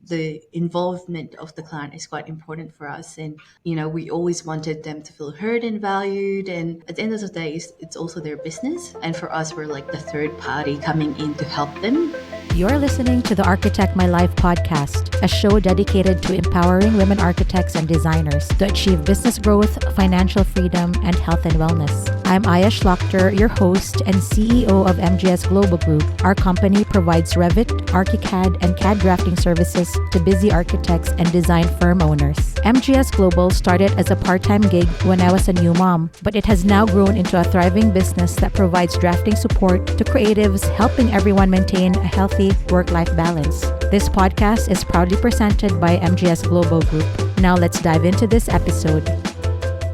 the involvement of the client is quite important for us. And, we always wanted them to feel heard and valued. And at the end of the day, it's also their business. And for us, we're like the third party coming in to help them. You're listening to the Architect My Life podcast, a show dedicated to empowering women architects and designers to achieve business growth, financial freedom, and health and wellness. I'm Shlachter, your host and CEO of MGS Global Group. Our company provides Revit, ArchiCAD, and CAD drafting services to busy architects and design firm owners. MGS Global started as a part-time gig when I was a new mom, but it has now grown into a thriving business that provides drafting support to creatives, helping everyone maintain a healthy work-life balance. This podcast is proudly presented by MGS Global Group. Now let's dive into this episode.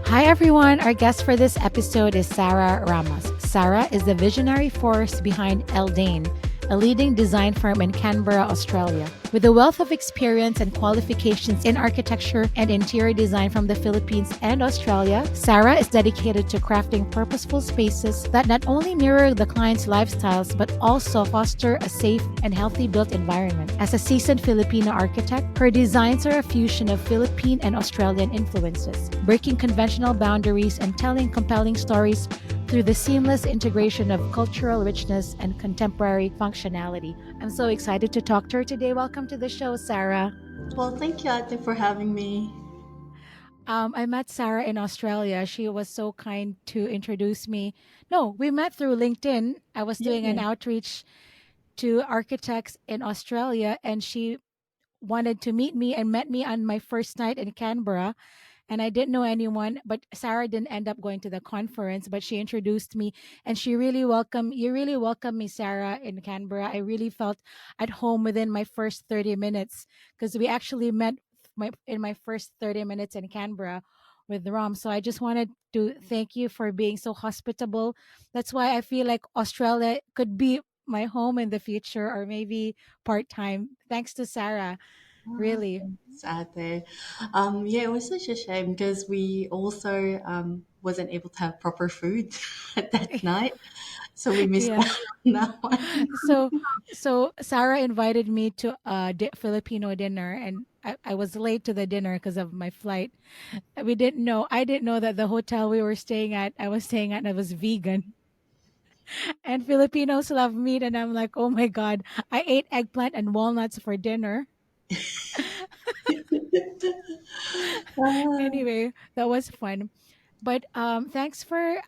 Hi everyone, our guest for this episode is Sarah Ramos. Sarah is the visionary force behind Eldane, a leading design firm in Canberra, Australia. With a wealth of experience and qualifications in architecture and interior design from the Philippines and Australia, Sarah is dedicated to crafting purposeful spaces that not only mirror the client's lifestyles but also foster a safe and healthy built environment. As a seasoned Filipina architect, her designs are a fusion of Philippine and Australian influences, breaking conventional boundaries and telling compelling stories through the seamless integration of cultural richness and contemporary functionality. I'm so excited to talk to her today. Welcome to the show, Sarah. Well, thank you, Ate, for having me. I met Sarah in Australia. She was so kind to introduce me. No, we met through LinkedIn. I was doing an Yeah. outreach to architects in Australia, and she wanted to meet me and met me on my first night in Canberra. And I didn't know anyone, but Sarah didn't end up going to the conference, but she introduced me and you really welcomed me, Sarah, in Canberra. I really felt at home within my first 30 minutes because we actually met in my first 30 minutes in Canberra with Rom. So I just wanted to thank you for being so hospitable. That's why I feel like Australia could be my home in the future or maybe part-time. Thanks to Sarah, really. Thanks, Ate. Yeah, it was such a shame because we also wasn't able to have proper food at that night, so we missed Yeah. out on that one. So, so Sarah invited me to a Filipino dinner, and I was late to the dinner because of my flight. We didn't know. I didn't know that the hotel we were staying at, I was staying at, was vegan. And Filipinos love meat, and I'm like, oh my god, I ate eggplant and walnuts for dinner. Uh, Anyway, that was fun. But thanks for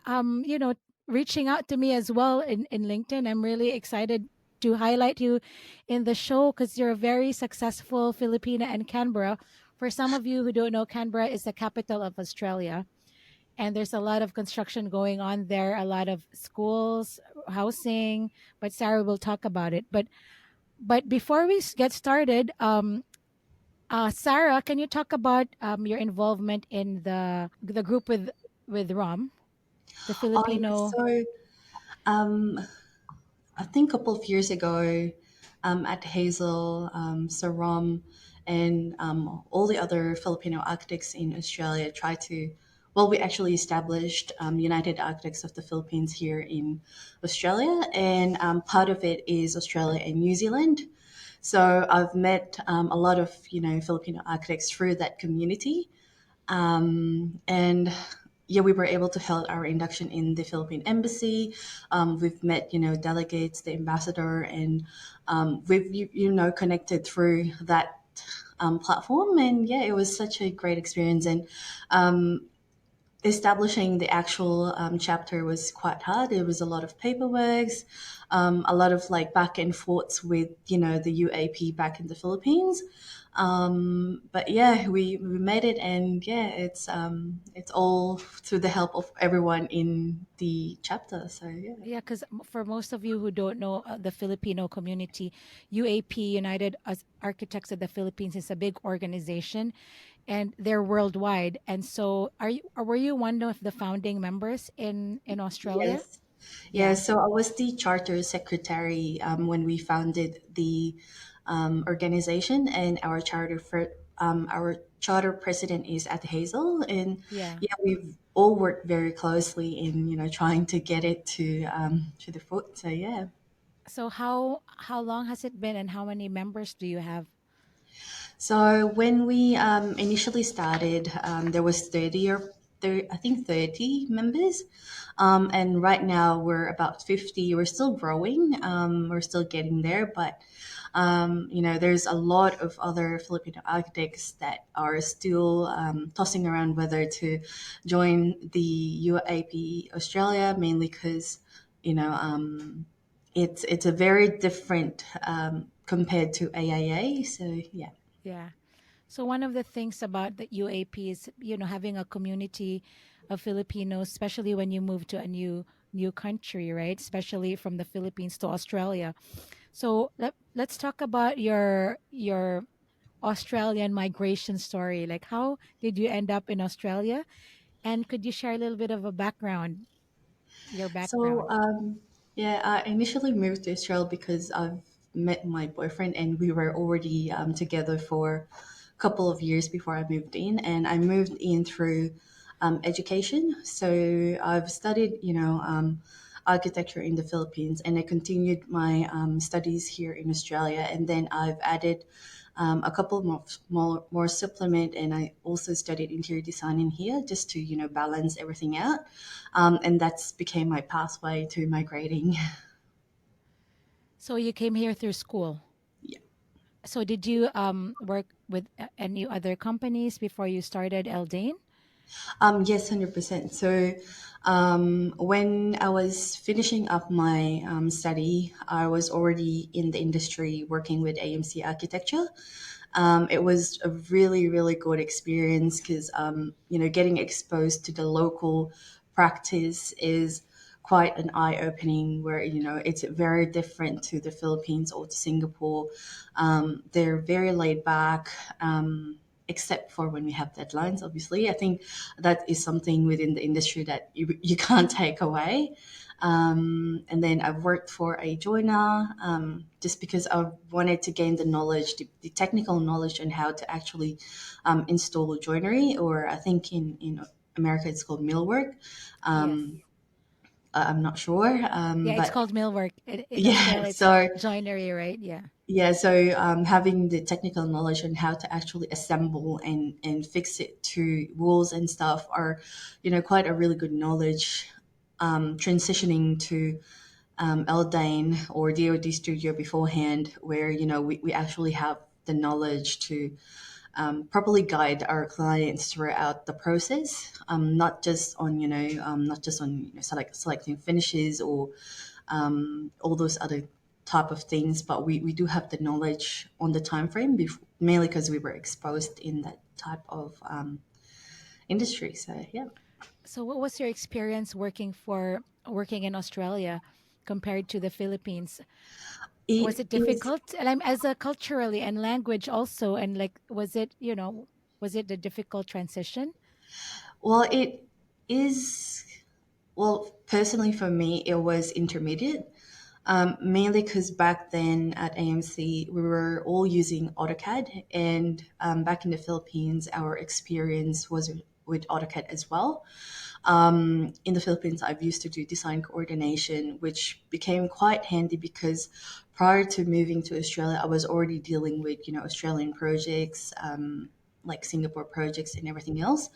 reaching out to me as well in LinkedIn. I'm really excited to highlight you in the show because you're a very successful Filipina and Canberra. For some of you who don't know, Canberra is the capital of Australia, and there's a lot of construction going on there, a lot of schools, housing. But Sarah will talk about it. But before we get started, Sarah, can you talk about your involvement in the group with Rom, the oh yeah, Filipino? so um, I think a couple of years ago, at Hazel, Saram, and all the other Filipino architects in Australia tried to. Well, we actually established United Architects of the Philippines here in Australia, and part of it is Australia and New Zealand. So I've met a lot of Filipino architects through that community, and yeah, we were able to hold our induction in the Philippine embassy. We've met delegates, the ambassador, and we've connected through that platform. And yeah, it was such a great experience. And establishing the actual chapter was quite hard. There was a lot of paperwork, a lot of like back and forths with the UAP back in the Philippines. But yeah, we made it, and yeah, it's all through the help of everyone in the chapter. So yeah. Yeah, because for most of you who don't know the Filipino community, UAP, United Architects of the Philippines, is a big organization, and they're worldwide. And so, were you one of the founding members in Australia? Yes. Yeah, Yeah. so I was the charter secretary when we founded the organization, and our charter president is at Hazel, and Yeah. yeah, we've all worked very closely in trying to get it to the foot. So yeah. So how long has it been, and how many members do you have? So when we initially started, there was 30, I think 30 members. And right now we're about 50. We're still growing. We're still getting there, but there's a lot of other Filipino architects that are still tossing around whether to join the UAP Australia, mainly because you know it's a very different compared to AIA. So yeah. Yeah. So one of the things about the UAP is, having a community of Filipinos, especially when you move to a new country, right? Especially from the Philippines to Australia. So let's talk about your Australian migration story. Like, how did you end up in Australia? And could you share a little bit of a background, your So, background? yeah, I initially moved to Israel because I've met my boyfriend and we were already together for a couple of years before I moved in. And I moved in through education. So I've studied, architecture in the Philippines and I continued my studies here in Australia. And then I've added a couple more supplement, and I also studied interior design in here just to balance everything out, and that's became my pathway to migrating. So you came here through school. Yeah. So did you work with any other companies before you started Eldane? Yes, 100%. So, when I was finishing up my study, I was already in the industry working with AMC architecture. It was a really, really good experience because, getting exposed to the local practice is quite an eye opening where, it's very different to the Philippines or to Singapore. They're very laid back. Except for when we have deadlines, obviously. I think that is something within the industry that you can't take away. And then I've worked for a joiner just because I wanted to gain the knowledge, the technical knowledge on how to actually install joinery, or I think in America it's called millwork. Yes. I'm not sure, Yeah, it's but called millwork. In yeah. Australia, it's So joinery, right? Yeah. yeah, so having the technical knowledge on how to actually assemble and fix it to walls and stuff are, quite a really good knowledge. Transitioning to Eldane or DoD Studio beforehand, where we actually have the knowledge to properly guide our clients throughout the process, not just on selecting finishes or all those other type of things, but we do have the knowledge on the time frame, mainly because we were exposed in that type of industry. So yeah, So what was your experience working in Australia compared to the Philippines? Was it it is. difficult? And I'm as a culturally and language also, and like, was it a difficult transition? Well, it is. Well, personally for me, it was intermediate. Mainly because back then at AMC, we were all using AutoCAD, and back in the Philippines, our experience was with AutoCAD as well. In the Philippines, I've used to do design coordination, which became quite handy because prior to moving to Australia, I was already dealing with Australian projects. Like Singapore projects and everything else.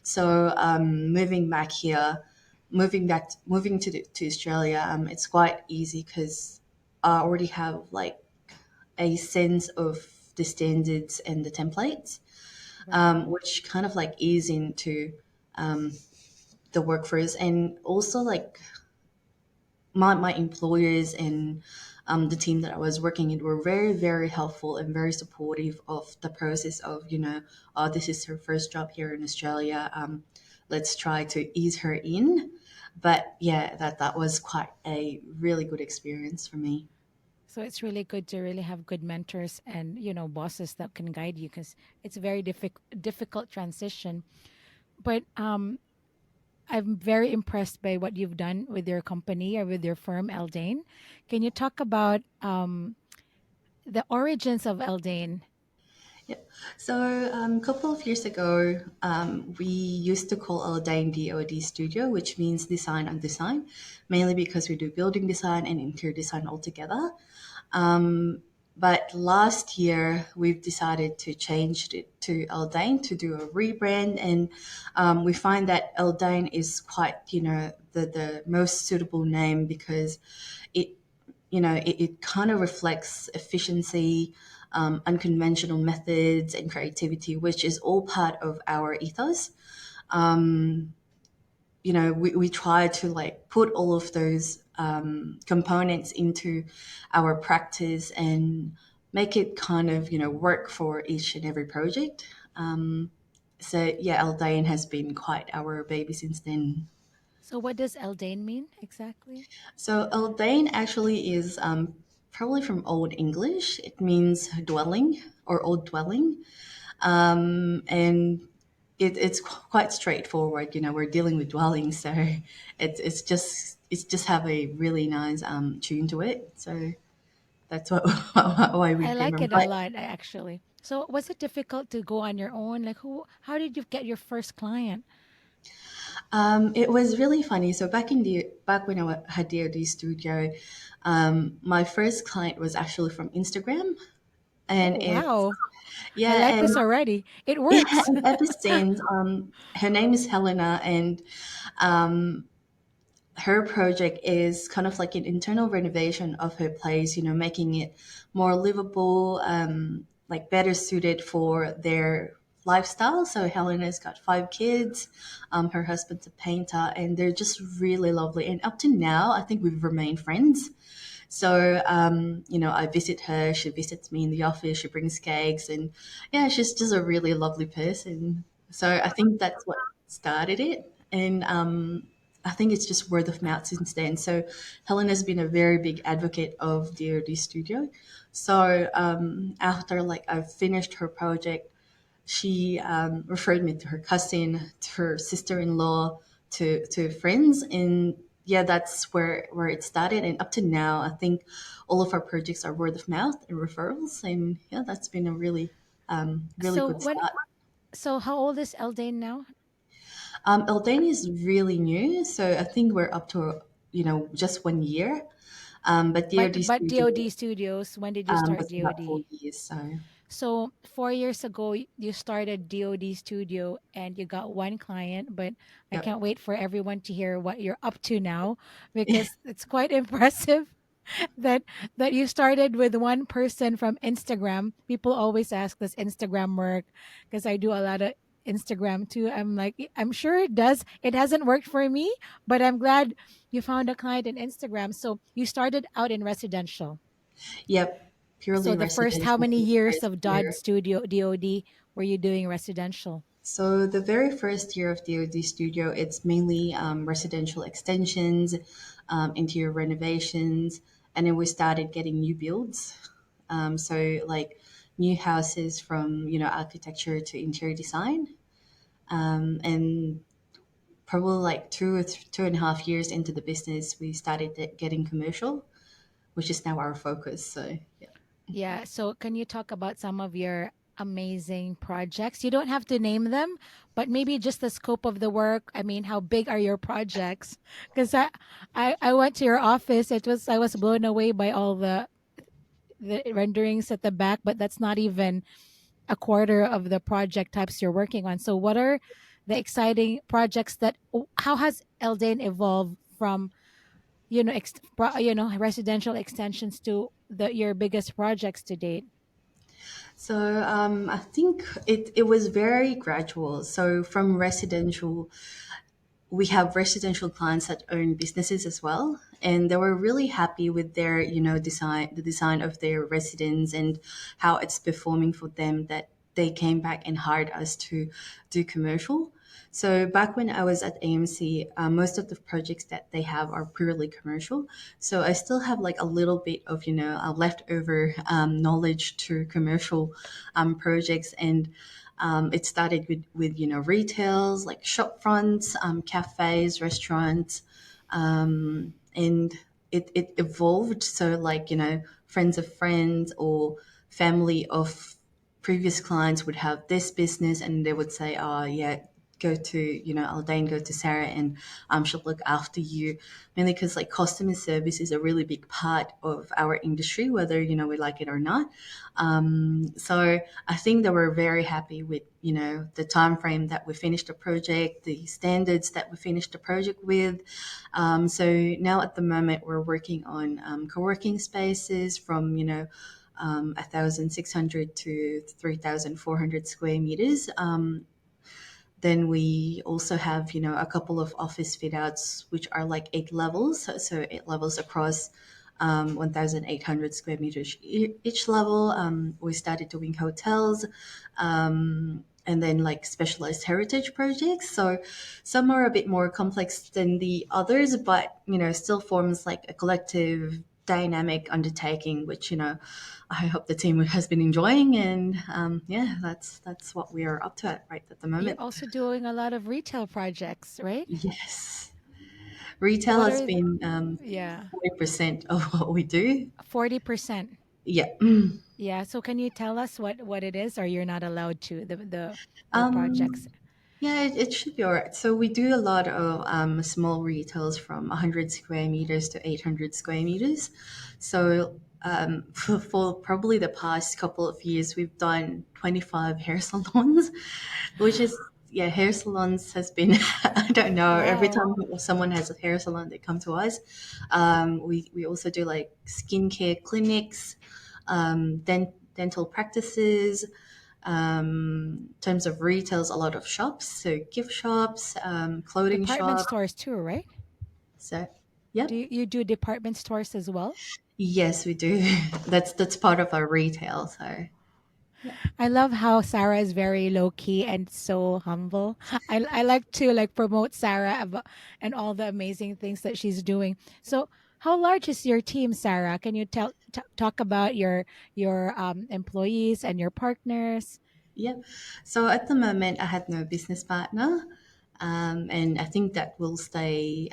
So moving to Australia, it's quite easy because I already have like a sense of the standards and the templates, Right. which kind of like ease into the workforce, and also like my employers and the team that I was working in were very, very helpful and very supportive of the process of, oh, this is her first job here in Australia. Let's try to ease her in. But yeah, that was quite a really good experience for me. So it's really good to really have good mentors and bosses that can guide you, because it's a very difficult transition. But I'm very impressed by what you've done with your company or with your firm, Eldane. Can you talk about the origins of Eldane? Yeah. So a couple of years ago, we used to call Eldane DoD Studio, which means design and design, mainly because we do building design and interior design altogether. But last year, we've decided to change it to Eldane to do a rebrand, and we find that Eldane is quite, the most suitable name because it, it kind of reflects efficiency, unconventional methods, and creativity, which is all part of our ethos. We try to like put all of those components into our practice and make it kind of work for each and every project. So yeah, Eldane has been quite our baby since then. So what does Eldane mean exactly? So Eldane actually is probably from Old English. It means dwelling or old dwelling. And it's quite straightforward. We're dealing with dwellings, so it's just have a really nice tune to it. So that's what why we I came like from. it a But lot, actually. So was it difficult to go on your own? Like how did you get your first client? it was really funny. So back when had DoD Studio, my first client was actually from Instagram, Oh, and wow. I yeah, like and this already. It yeah, works. and ever since, her name is Helena, and her project is kind of like an internal renovation of her place, making it more livable, like better suited for their lifestyle. So Helena's got 5 kids. Her husband's a painter, and they're just really lovely. And up to now, I think we've remained friends. So, I visit her, she visits me in the office, she brings cakes, and yeah, she's just a really lovely person. So I think that's what started it. And I think it's just word of mouth since then. So Helen has been a very big advocate of DoD Studio. So after like I finished her project, she referred me to her cousin, to her sister-in-law, to friends, and yeah, that's where it started. And up to now, I think all of our projects are word of mouth and referrals, and yeah, that's been a really really So good when start. so how old is Eldane now? Eldane is really new, so I think we're up to just 1 year. But But DoD but Studio DOD Studios, when did you start was about four DOD? years. So So 4 years ago, you started DOD Studio and you got one client, but I yep. can't wait for everyone to hear what you're up to now because it's quite impressive that you started with one person from Instagram. People always ask, does Instagram work? Because I do a lot of Instagram too. I'm like, I'm sure it does. It hasn't worked for me, but I'm glad you found a client in Instagram. So you started out in residential. Yep, So purely the first how residential many for the years first of year. DOD were you doing residential? So the very first year of DoD Studio, it's mainly residential extensions, interior renovations, and then we started getting new builds. So like new houses from architecture to interior design, and probably like 2.5 years into the business, we started getting commercial, which is now our focus. So yeah. Yeah. So can you talk about some of your amazing projects? You don't have to name them, but maybe just the scope of the work. I mean, how big are your projects? Because I went to your office. I was blown away by all the renderings at the back, but that's not even a quarter of the project types you're working on. So what are the exciting projects that how has Eldane evolved from residential extensions to the your biggest projects to date? So I think it was very gradual. So from residential, we have residential clients that own businesses as well, and they were really happy with their the design of their residence and how it's performing for them, that they came back and hired us to do commercial. So back when I was at AMC, most of the projects that they have are purely commercial. So I still have like a little bit of leftover knowledge to commercial projects, and it started with retails like shop fronts, cafes, restaurants, and it evolved. So like friends of friends or family of previous clients would have this business, and they would say, "Oh yeah, go to, Eldane, go to Sarah, and she'll look after you, mainly because like customer service is a really big part of our industry, whether we like it or not. So I think they were very happy with the time frame that we finished the project, the standards that we finished the project with. So now at the moment we're working on co-working spaces from 1,600 to 3,400 square meters. Then we also have, a couple of office fit outs, which are like 8 levels. So 8 levels across 1,800 square meters each level. We started doing hotels. And then like specialized heritage projects. So some are a bit more complex than the others, but still forms like a collective dynamic undertaking, which I hope the team has been enjoying. And yeah, that's what we are up to right at the You're moment. also doing a lot of retail projects, right? Yes, retail What has are, been yeah, 40% of what we do. 40%. Yeah. Yeah. So can you tell us what it is, or you're not allowed to the projects? Um, Yeah, it should be all right. So we do a lot of small retails from 100 square meters to 800 square meters. So for probably the past couple of years, we've done 25 hair salons, which is, yeah, hair salons has been, I don't know, every Wow. time someone has a hair salon, they come to us. We also do like skincare clinics, dental practices, in terms of retails, a lot of shops, so gift shops, clothing Department shop. stores too, right? So, Do yep, you do department stores as well? yes, we do. That's part of our retail. So, yeah, I love how Sarah is very low key and so humble. I like to like promote Sarah and all the amazing things that she's doing. So, how large is your team, Sarah? Can you talk about your employees and your partners? yep. So at the moment, I have no business partner, and I think that will stay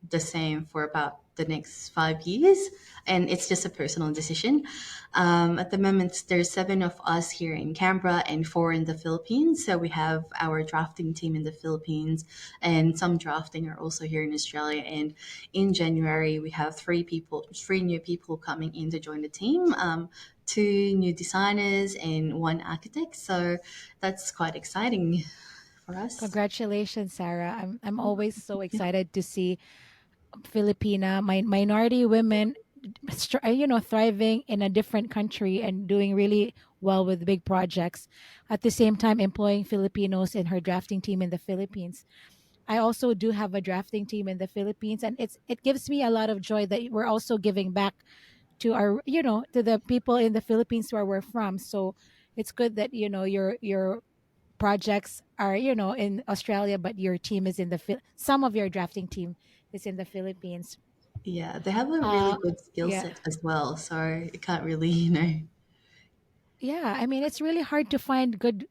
the same for about the next 5 years. And it's just a personal decision. At the moment, there's 7 of us here in Canberra and 4 in the Philippines. So we have our drafting team in the Philippines, and some drafting are also here in Australia. And in January, we have 3 new people coming in to join the team. 2 new designers and 1 architect. So that's quite exciting for us. Congratulations, Sarah. I'm always so excited to see Filipina, minority women, thriving in a different country and doing really well with big projects. At the same time, employing Filipinos in her drafting team in the Philippines. I also do have a drafting team in the Philippines, and it gives me a lot of joy that we're also giving back to our to the people in the Philippines where we're from. So it's good that your projects are in Australia, but your team is in some of your drafting team is in the Philippines. Yeah, they have a really Uh, good skill yeah, set as well. So you can't really, yeah. I mean, it's really hard to find good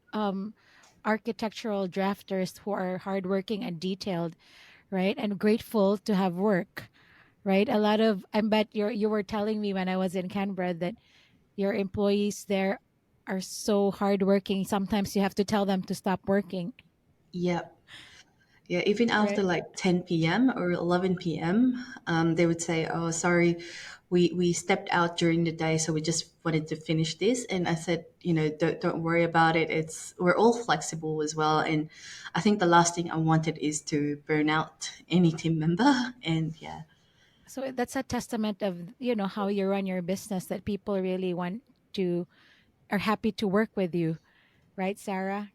architectural drafters who are hardworking and detailed, right? And grateful to have work, right? A lot of I bet you were telling me when I was in Canberra that your employees there are so hardworking. Sometimes you have to tell them to stop working, yeah. Yeah, even after right? like 10 p.m. or 11 p.m., they would say, "Oh, sorry, we stepped out during the day, so we just wanted to finish this." And I said, don't worry about it. We're all flexible as well, and I think the last thing I wanted is to burn out any team member. And yeah, So that's a testament of how you run your business, that people really want to are happy to work with you, right, Sarah?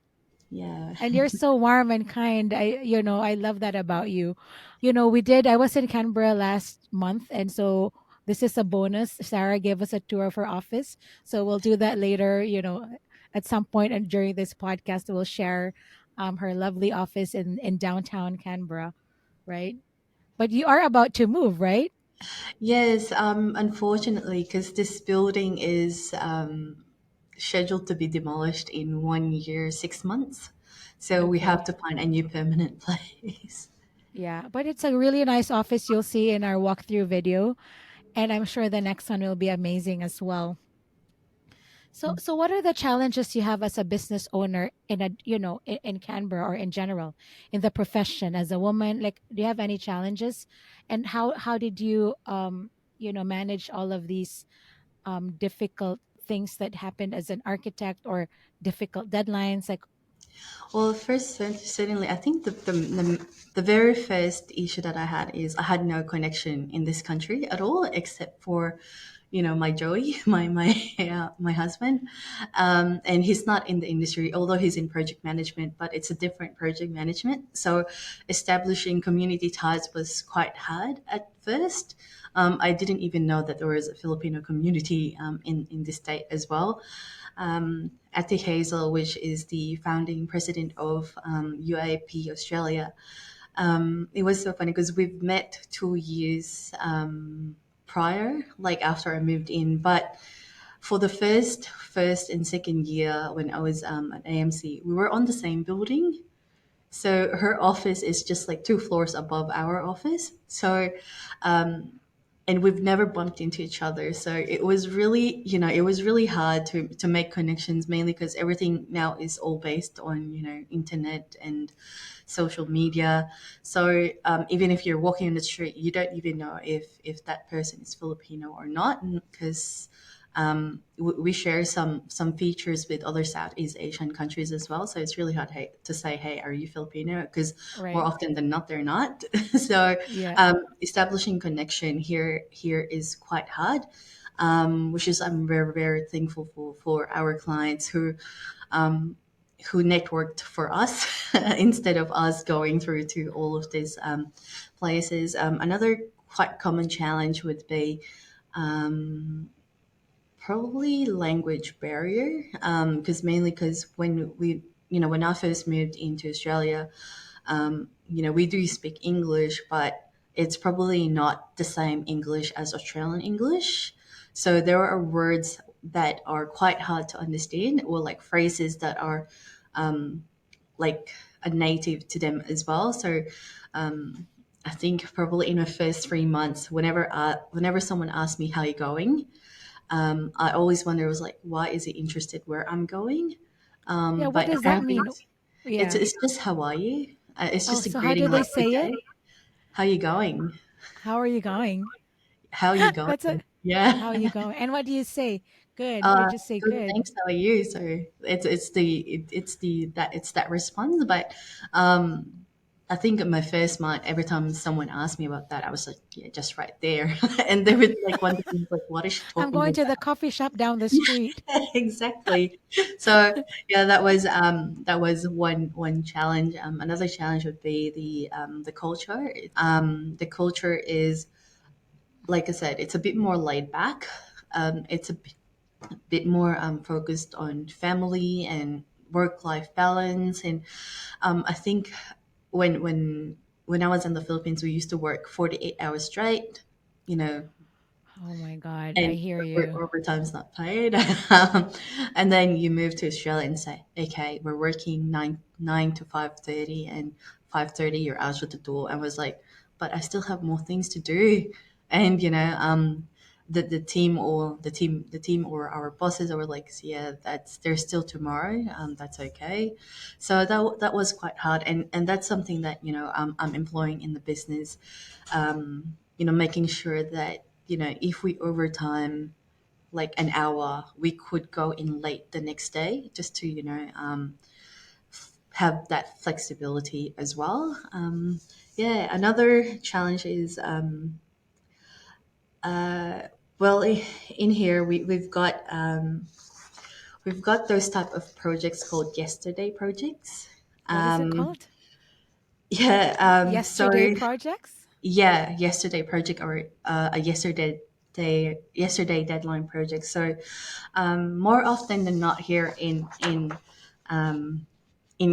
yeah, And you're so warm and kind. I love that about you. I was in Canberra last month, and so this is a bonus. Sarah gave us a tour of her office, so we'll do that later. At some point and during this podcast, we'll share her lovely office in downtown Canberra, right? But you are about to move, right? yes. Unfortunately, because this building is scheduled to be demolished in 1 year, 6 months. So we have Okay. to find a new permanent place. Yeah, but it's a really nice office you'll see in our walkthrough video, and I'm sure the next one will be amazing as well. So what are the challenges you have as a business owner in a, in Canberra or in general in the profession as a woman? Like, do you have any challenges, and how did you manage all of these difficult things that happened as an architect, or difficult deadlines? Like, Well, first, certainly, I think the very first issue that I had is I had no connection in this country at all, except for, my Joey, my husband, and he's not in the industry, although he's in project management, but it's a different project management. So, establishing community ties was quite hard at first. I didn't even know that there was a Filipino community in this state as well. Ati Hazel, which is the founding president of UAP Australia. It was so funny because we've met 2 years prior, like after I moved in. But for the first and second year when I was at AMC, we were on the same building. So her office is just like 2 floors above our office. So and we've never bumped into each other, so it was really hard to make connections, mainly because everything now is all based on internet and social media. So even if you're walking on the street, you don't even know if that person is Filipino or not, because we share some features with other Southeast Asian countries as well. So it's really hard to say, "Hey, are you Filipino?" Because more right. often than not, they're not. So Yeah. establishing connection here is quite hard, which is I'm very very thankful for our clients who networked for us instead of us going through to all of these places. Another quite common challenge would be probably language barrier, because mainly because when I first moved into Australia, we do speak English, but it's probably not the same English as Australian English. So there are words that are quite hard to understand, or like phrases that are like a native to them as well. So I think probably in the first 3 months, whenever someone asks me how you going, I always wonder, was like, why is he interested where I'm going? Yeah, what But does that apparently, mean? it's Yeah. it's just how are you? It's Oh, just a so how do greeting, they like, say it? okay, how you going? How are you going? How you That's a going? Yeah. how are you going? And what do you say? Good. You Uh, just say Good. good. Thanks. How are you? So it's that response, but um, I think in my first month, every time someone asked me about that, I was like, yeah, just right there, and they would like wonder, like, what is she I'm talking going to the about? coffee shop down the street. Exactly. So yeah, that was one challenge. Another challenge would be the culture. The culture is, like I said, it's a bit more laid back. It's a bit more focused on family and work life balance. And I think when I was in the Philippines, we used to work 48 hours straight. You know, Oh my God, I and hear you. overtime's not paid. And then you move to Australia and say, okay, we're working nine to 5:30, and 5:30 you're out of the door. And was like, but I still have more things to do. And the team or our bosses were like, yeah, that's there's still tomorrow. That's okay. So that was quite hard, and that's something that I'm employing in the business. Making sure that if we overtime like an hour, we could go in late the next day just to have that flexibility as well. Yeah, another challenge is well, in here we've got those type of projects called yesterday projects. What is it Um, called? yeah, so Yesterday projects? yeah, yesterday project, or a yesterday deadline project. So more often than not here in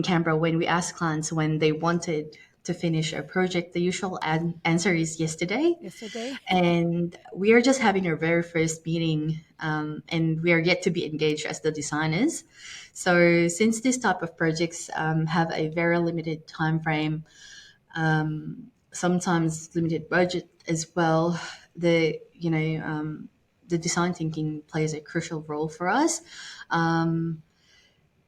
Canberra, when we ask clients when they wanted to finish a project, the usual answer is yesterday. Yesterday? And we are just having our very first meeting, and we are yet to be engaged as the designers. So since this type of projects have a very limited time frame, sometimes limited budget as well, the the design thinking plays a crucial role for us. Um,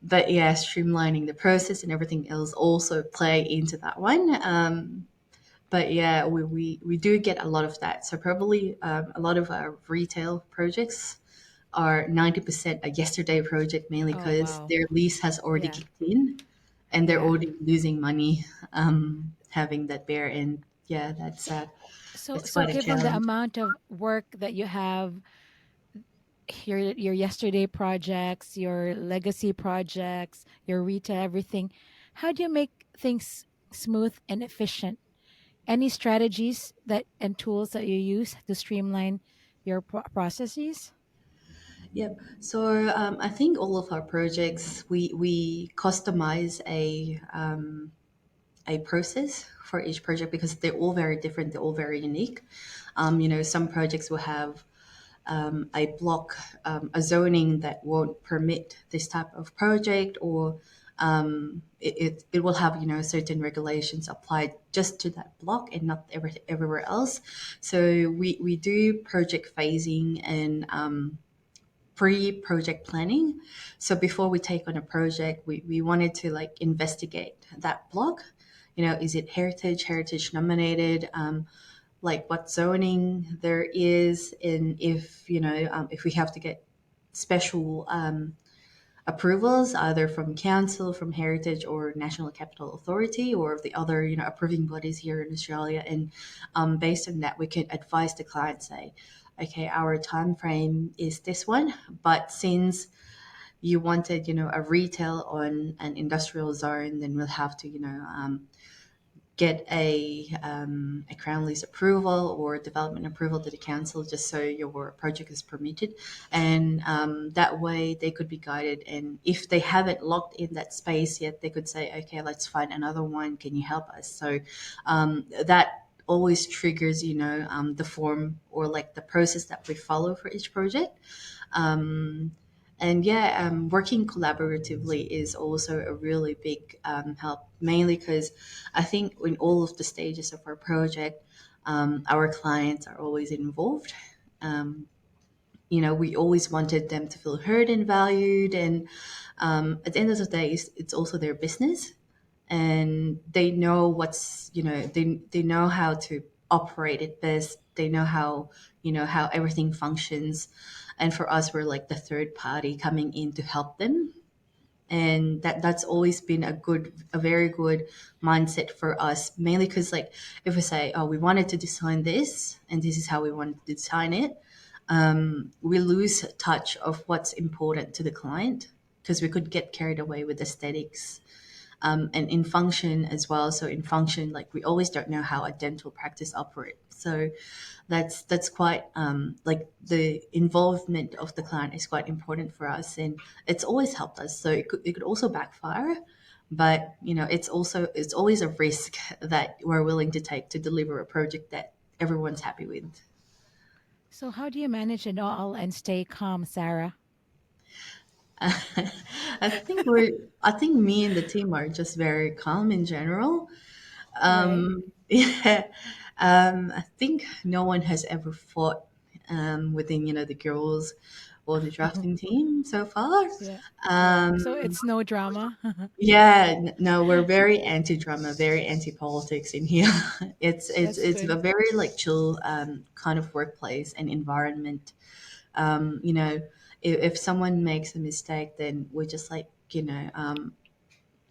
but yeah, streamlining the process and everything else also play into that one. But yeah, we do get a lot of that. So probably a lot of our retail projects are 90% a yesterday project, mainly Oh, because wow. their lease has already Yeah. kicked in and they're Yeah. already losing money having that bear. And yeah, So, that's so quite a given the challenge. amount of work that you have, your yesterday projects, your legacy projects, your retail, everything, how do you make things smooth and efficient? Any strategies that and tools that you use to streamline your processes? Yep. So I think all of our projects, we customize a process for each project because they're all very different. They're all very unique. Some projects will have a block, a zoning that won't permit this type of project, or it will have certain regulations applied just to that block and not everywhere else. So we do project phasing and pre-project planning. So before we take on a project, we wanted to like investigate that block. Is it heritage nominated? Like what zoning there is, and if we have to get special approvals either from council, from heritage, or national capital authority, or the other approving bodies here in Australia. And based on that, we can advise the client, say, okay, our time frame is this one, but since you wanted a retail on an industrial zone, then we'll have to get a crown lease approval or development approval to the council just so your project is permitted. And that way they could be guided. And if they haven't locked in that space yet, they could say, okay, let's find another one. Can you help us? So that always triggers, the form or like the process that we follow for each project. Um, and yeah, working collaboratively is also a really big help, mainly because I think in all of the stages of our project, our clients are always involved. Um, we always wanted them to feel heard and valued. And at the end of the day, it's also their business. And they know they know how to operate it best. They know how everything functions. And for us, we're like the third party coming in to help them. And that's always been a very good mindset for us, mainly because like if we say, oh, we wanted to design this and this is how we wanted to design it, we lose touch of what's important to the client because we could get carried away with aesthetics, and in function as well. So in function, like we always don't know how a dental practice operates. So that's quite like the involvement of the client is quite important for us, and it's always helped us. So it could also backfire, but it's always a risk that we're willing to take to deliver a project that everyone's happy with. So, how do you manage it all and stay calm, Sarah? I think me and the team are just very calm in general. Right? Yeah, I think no one has ever fought within the girls or the drafting team so far. Yeah. Yeah. Um, So it's no drama. yeah, no, we're very anti-drama, very anti-politics in here. That's It's a good. very like chill kind of workplace and environment. Um, you know, if someone makes a mistake, then we're just like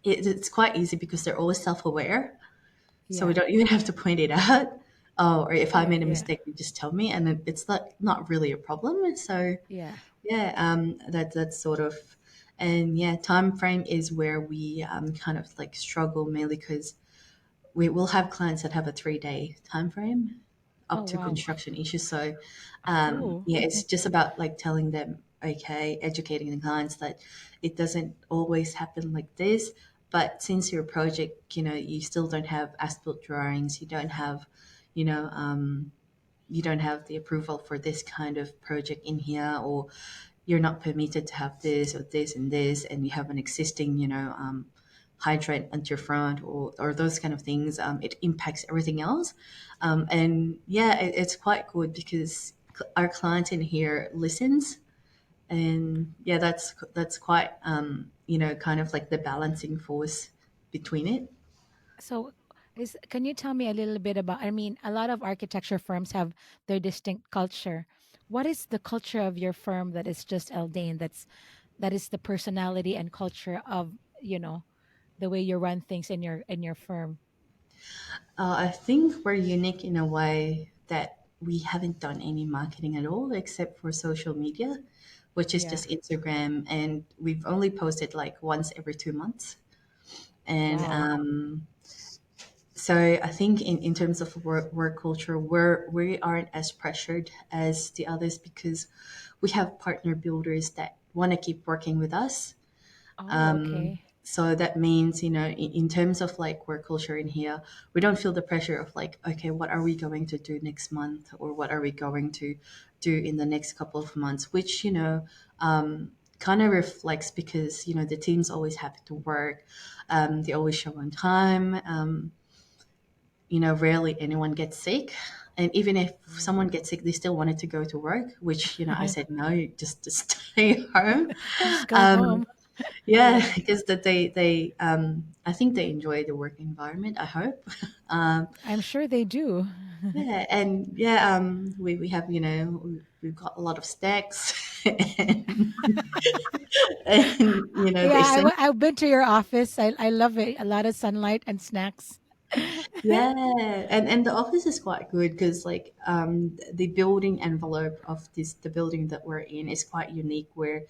it's quite easy because they're always self-aware, so we Yeah. don't even have to point it out. Oh, or if I Yeah. made a Yeah. mistake, you just tell me, and then it's not really a problem. So Yeah. yeah, that's sort of, and yeah, time frame is where we kind of like struggle, mainly because we will have clients that have a 3 day time frame Oh, up to wow. construction issues. So Oh, yeah, it's just about like telling them, okay, educating the clients that it doesn't always happen like this. But since your project, you still don't have as-built drawings, you know, um, you don't have the approval for this kind of project in here, or you're not permitted to have this or this and this, and you have an existing, hydrant at your front, or those kind of things. It impacts everything else. And yeah, it's quite good because our client in here listens, and yeah, that's quite kind of like the balancing force between it. So, can you tell me a little bit about? I mean, a lot of architecture firms have their distinct culture. What is the culture of your firm that is just Eldane? That is the personality and culture of the way you run things in your firm. I think we're unique in a way that we haven't done any marketing at all except for social media, which is Yeah. just Instagram, and we've only posted like once every 2 months. And Wow. so I think in terms of work culture, we aren't as pressured as the others because we have partner builders that want to keep working with us. Oh, okay. So that means, in terms of like work culture in here, we don't feel the pressure of like, okay, what are we going to do next month, or what are we going to do in the next couple of months, which, kind of reflects because, the team's always happy to work. They always show on time. Rarely anyone gets sick. And even if Mm. someone gets sick, they still wanted to go to work, which, I said, no, just stay home. Just go Um, home. yeah, Yeah. because that I think they enjoy the work environment. I hope. Um, I'm sure they do. yeah, and yeah, we have we've got a lot of snacks, and they Yeah, send. I've been to your office. I love it. A lot of sunlight and snacks. Yeah, and the office is quite good because like the building envelope of the building that we're in is quite unique where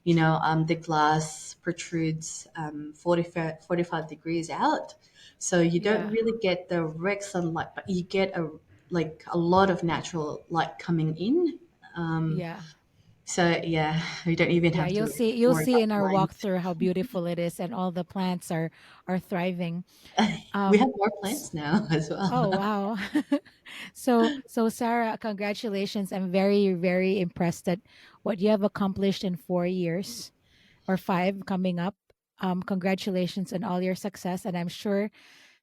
the glass protrudes 45 degrees out, so you don't Yeah. really get the direct sunlight, but you get a lot of natural light coming in. Yeah. So yeah, we don't even Yeah, have to you'll worry see about in our blinds. walkthrough how beautiful it is and all the plants are thriving. We have Um more s- plants now as oh well. wow. So Sarah, congratulations. I'm very very impressed at what you have accomplished in 4 years or 5 coming up. Congratulations on all your success, and I'm sure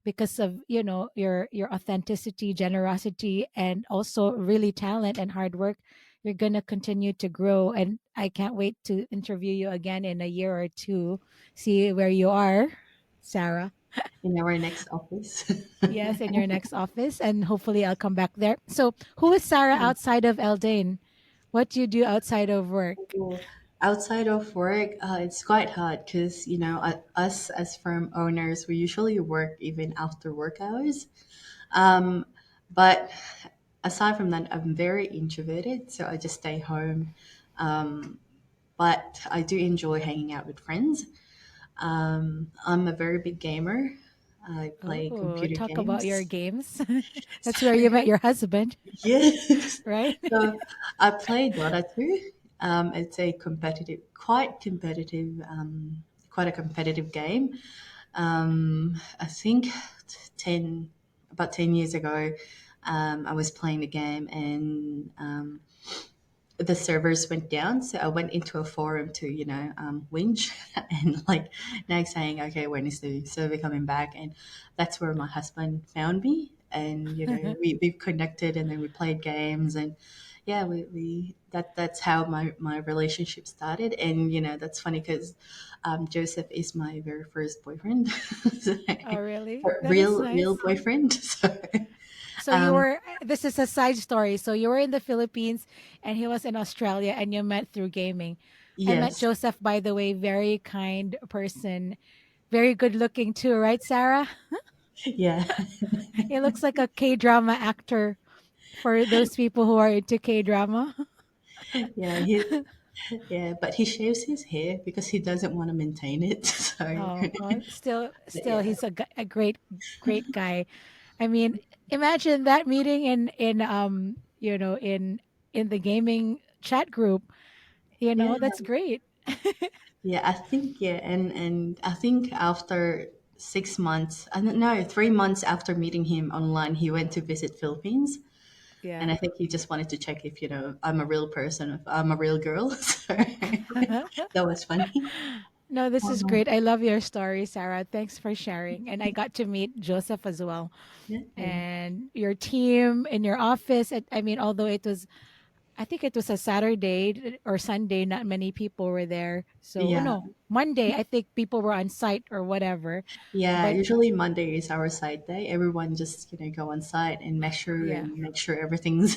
because of your authenticity, generosity, and also really talent and hard work, you're going to continue to grow, and I can't wait to interview you again in a year or two, see where you are, Sarah. In our next office. Yes, in your next office, and hopefully I'll come back there. So who is Sarah outside of Eldane? What do you do outside of work? Well, outside of work, it's quite hard because, us as firm owners, we usually work even after work hours. Um, but aside from that, I'm very introverted, so I just stay home. But I do enjoy hanging out with friends. I'm a very big gamer. I play Oh, computer talk about your games. games. That's where So, you met your husband, yes. right? So I play Dota 2. It's a quite a competitive game. I think 10, about 10 years ago, I was playing the game and the servers went down. So I went into a forum to, whinge and like now saying, okay, when is the server coming back? And that's where my husband found me. And, we've connected and then we played games and yeah, that's how my relationship started. And, that's funny because Joseph is my very first boyfriend, so, Oh, really? That is real nice. boyfriend. So, So you um, were, this is a side story. So you were in the Philippines and he was in Australia and you met through gaming. I met yes, Joseph, by the way, very kind person, very good looking too, right, Sarah? yeah, He looks like a K drama actor for those people who are into K drama. yeah. Yeah, but he shaves his hair because he doesn't want to maintain it. So, Oh, well, still, yeah, he's a great guy. I mean, imagine that meeting in the gaming chat group. yeah, That's great. yeah. I think yeah, and I think after 6 months, I don't know, 3 months after meeting him online, he went to visit Philippines, and Yeah. I think he just wanted to check if I'm a real person, if I'm a real girl. So that was funny. No, this is Um, great. I love your story, Sarah. Thanks for sharing. And I got to meet Joseph as well. yeah, And your team in your office. I mean, although I think it was a Saturday or Sunday. Not many people were there. So, oh Yeah. no, Monday. I think people were on site or whatever. Yeah, But usually Monday is our site day. Everyone just, go on site and yeah, make sure everything's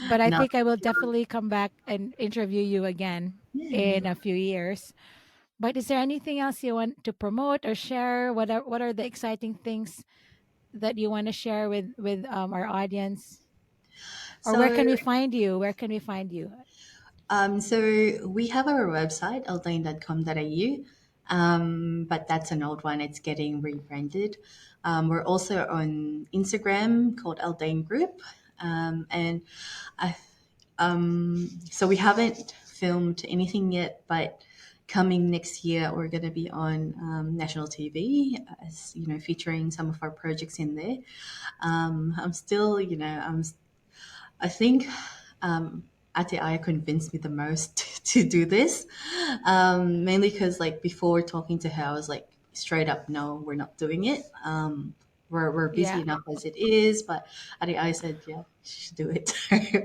but I not. think I will definitely come back and interview you again Yeah. in a few years. But is there anything else you want to promote or share? What are the exciting things that you want to share with our audience? Or where So, can we find you? Where can we find you? so we have our website, eldane.com.au, but that's an old one. It's getting rebranded. We're also on Instagram called Eldane Group. And I so we haven't filmed anything yet, but coming next year, we're going to be on national TV, as featuring some of our projects in there. I'm still, I think Ate Aya convinced me the most to do this, mainly because like before talking to her, I was like straight up, no, we're not doing it. We're busy Yeah. enough as it is, but Ate Aya said, yeah, you should do it.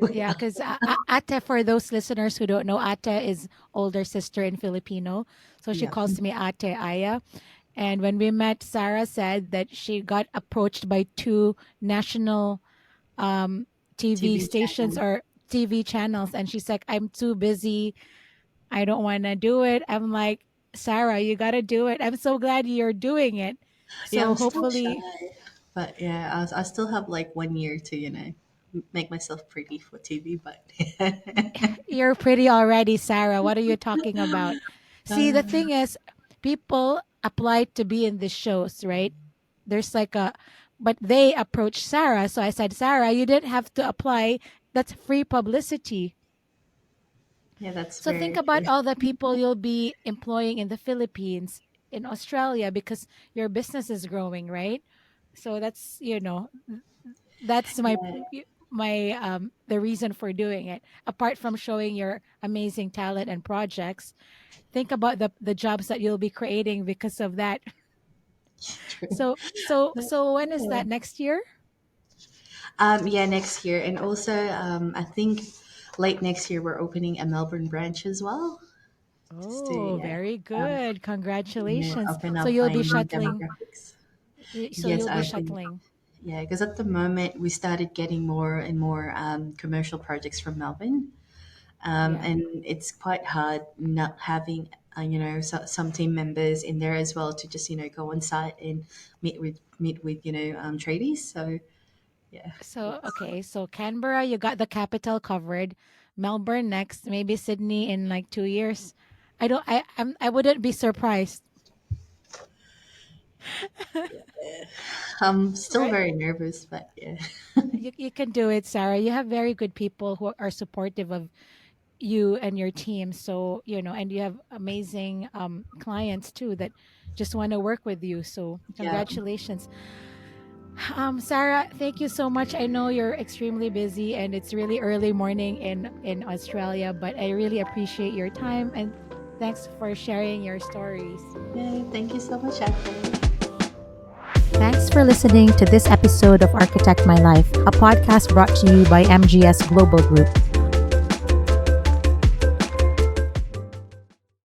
We Yeah, are. because Ate, for those listeners who don't know, Ate is older sister in Filipino. So she Yeah, calls me Ate Aya. And when we met, Sarah said that she got approached by two national um, TV TV stations channel. or TV channels. And she's like, I'm too busy. I don't want to do it. I'm like, Sarah, you got to do it. I'm so glad you're doing it. Yeah, So I'm still shy, hopefully, but yeah, I still have like 1 year to make myself pretty for TV. But you're pretty already, Sarah. What are you talking about? See, the thing is, people apply to be in the shows, right? There's like a, but they approached Sarah. So I said, Sarah, you didn't have to apply. That's free publicity. yeah, that's So think very true. about all the people you'll be employing in the Philippines, in Australia, because your business is growing, right? So that's Yeah, my the reason for doing it. Apart from showing your amazing talent and projects, think about the jobs that you'll be creating because of that. true. So when is Yeah. that, next year? Yeah, next year, and also I think late next year we're opening a Melbourne branch as well. Just to Oh, very um, good. Congratulations. open So up you'll my be new shuttling. demographics. So Yes, you'll be I've been. shuttling. Yeah, because at the moment we started getting more and more commercial projects from Melbourne, Yeah. and it's quite hard not having some team members in there as well to just go on site and meet with tradies. So yeah, So it's, okay, so Canberra, you got the capital covered. Melbourne next, maybe Sydney in like 2 years. I wouldn't be surprised, I'm still right? very nervous, but yeah. You can do it, Sarah. You have very good people who are supportive of you and your team. So, and you have amazing clients too that just want to work with you. So, Yeah. congratulations. Sarah, thank you so much. I know you're extremely busy and it's really early morning in Australia, but I really appreciate your time and thanks for sharing your stories. Yeah, thank you so much, Apple. Thanks for listening to this episode of Architect My Life, a podcast brought to you by MGS Global Group.